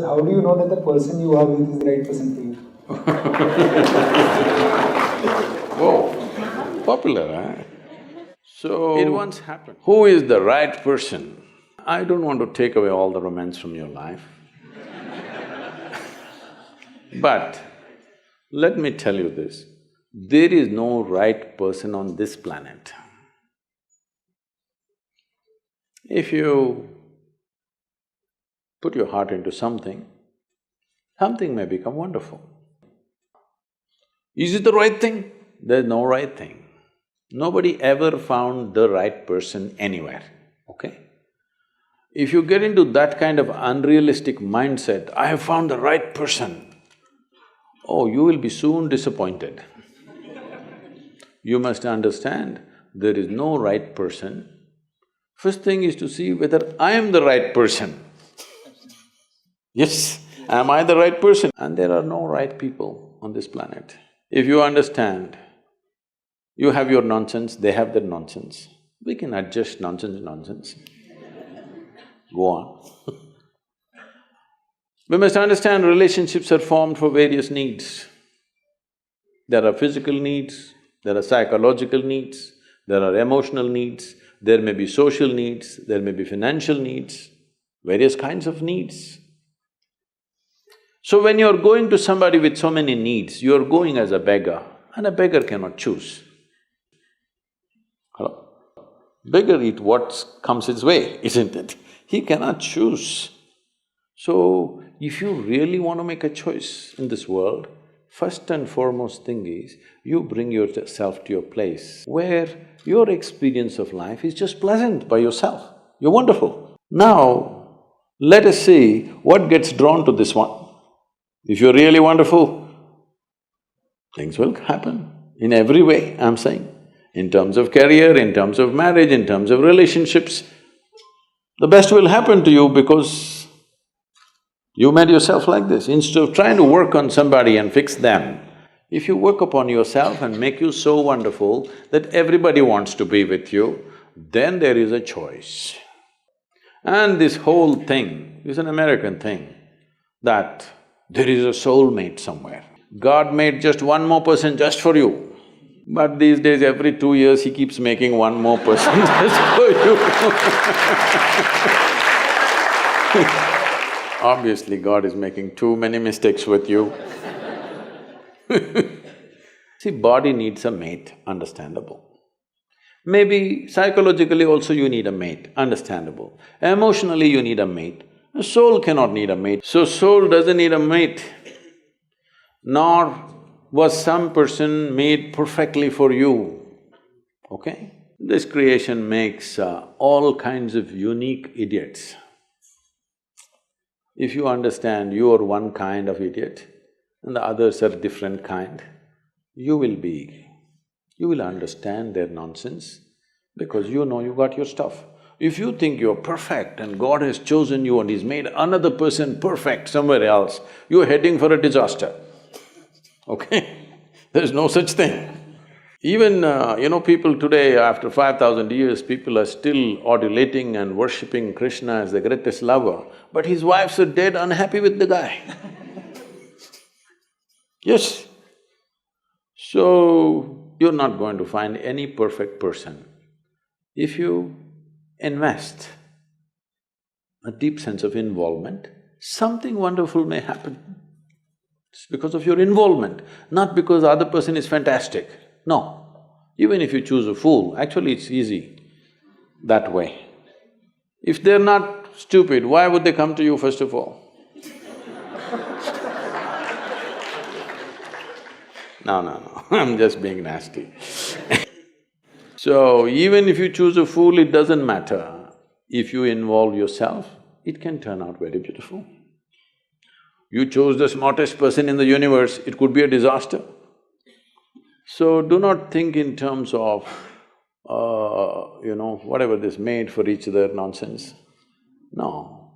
How do you know that the person you are with is the right person for you? Whoa, popular, huh? So, it once happened. Who is the right person? I don't want to take away all the romance from your life. But let me tell you this, there is no right person on this planet. If you put your heart into something, something may become wonderful. Is it the right thing? There's no right thing. Nobody ever found the right person anywhere, okay? If you get into that kind of unrealistic mindset, I have found the right person, oh, you will be soon disappointed. You must understand, there is no right person. First thing is to see whether I am the right person. Yes, am I the right person? And there are no right people on this planet. If you understand, you have your nonsense, they have their nonsense, we can adjust nonsense. Go on. We must understand relationships are formed for various needs. There are physical needs, there are psychological needs, there are emotional needs, there may be social needs, there may be financial needs, various kinds of needs. So when you're going to somebody with so many needs, you're going as a beggar, and a beggar cannot choose. Hello? Beggar eat what comes his way, isn't it? He cannot choose. So, if you really want to make a choice in this world, first and foremost thing is, you bring yourself to your place where your experience of life is just pleasant by yourself. You're wonderful. Now, let us see what gets drawn to this one. If you're really wonderful, things will happen in every way, I'm saying. In terms of career, in terms of marriage, in terms of relationships, the best will happen to you because you made yourself like this. Instead of trying to work on somebody and fix them, if you work upon yourself and make you so wonderful that everybody wants to be with you, then there is a choice. And this whole thing is an American thing, that there is a soulmate somewhere. God made just one more person just for you, but these days every 2 years he keeps making one more person just for you. Obviously, God is making too many mistakes with you. See, body needs a mate, understandable. Maybe psychologically also you need a mate, understandable. Emotionally you need a mate. A soul cannot need a mate. So soul doesn't need a mate, nor was some person made perfectly for you, okay? This creation makes all kinds of unique idiots. If you understand you are one kind of idiot and the others are different kind, you will understand their nonsense because you know you got your stuff. If you think you're perfect and God has chosen you and He's made another person perfect somewhere else, you're heading for a disaster, okay? There's no such thing. Even, people today, after 5,000 years, people are still adulating and worshipping Krishna as the greatest lover, but his wives are dead unhappy with the guy. Yes. So, you're not going to find any perfect person. If you invest a deep sense of involvement, something wonderful may happen. It's because of your involvement, not because the other person is fantastic. No. Even if you choose a fool, actually it's easy that way. If they're not stupid, why would they come to you first of all? No, I'm just being nasty. So, even if you choose a fool, it doesn't matter. If you involve yourself, it can turn out very beautiful. You chose the smartest person in the universe, it could be a disaster. So, do not think in terms of, whatever this made for each other nonsense. No,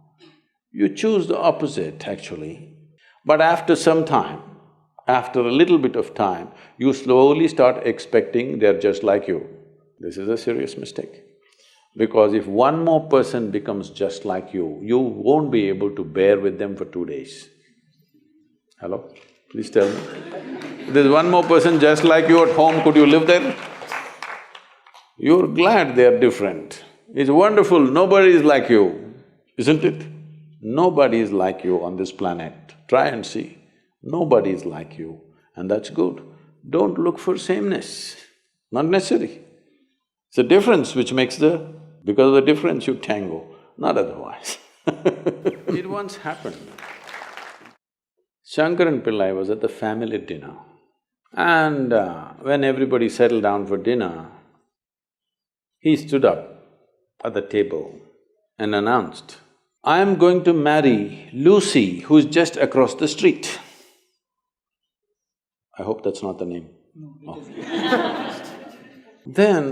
you choose the opposite actually. But after some time, after a little bit of time, you slowly start expecting they're just like you. This is a serious mistake. Because if one more person becomes just like you won't be able to bear with them for 2 days. Hello? Please tell me. If there's one more person just like you at home, could you live there? You're glad they're different. It's wonderful, nobody is like you, isn't it? Nobody is like you on this planet. Try and see. Nobody is like you, and that's good. Don't look for sameness, not necessary. It's the difference which makes the… because of the difference you tango, not otherwise. It once happened. Shankaran Pillai was at the family dinner, and when everybody settled down for dinner, he stood up at the table and announced, "I am going to marry Lucy, who's just across the street." I hope that's not the name. No, it Oh. is. Then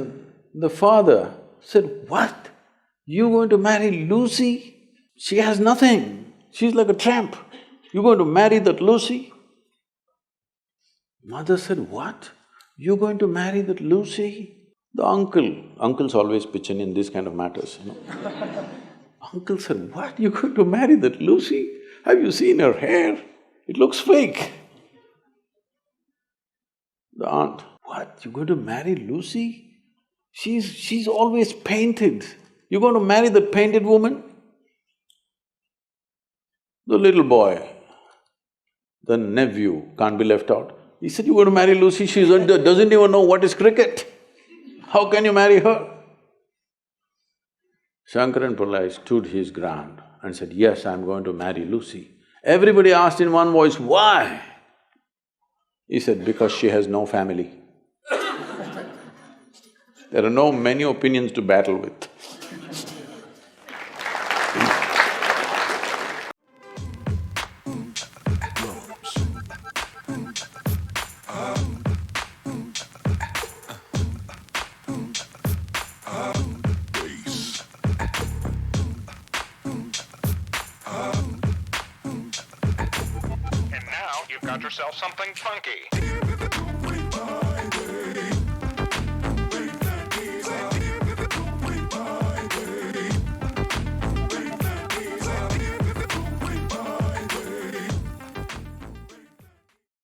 the father said, "What? You going to marry Lucy? She has nothing, she's like a tramp. You going to marry that Lucy?" Mother said, "What? You going to marry that Lucy?" The uncles always pitch in these kind of matters, you know. Uncle said, "What? You going to marry that Lucy? Have you seen her hair? It looks fake." The aunt, "What? You going to marry Lucy? She's always painted. You going to marry that painted woman?" The little boy, the nephew, can't be left out. He said, "You going to marry Lucy? She doesn't even know what is cricket. How can you marry her?" Shankaran Pillai stood his ground and said, "Yes, I'm going to marry Lucy." Everybody asked in one voice, "Why?" He said, "Because she has no family." There are no many opinions to battle with. And now you've got yourself something funky.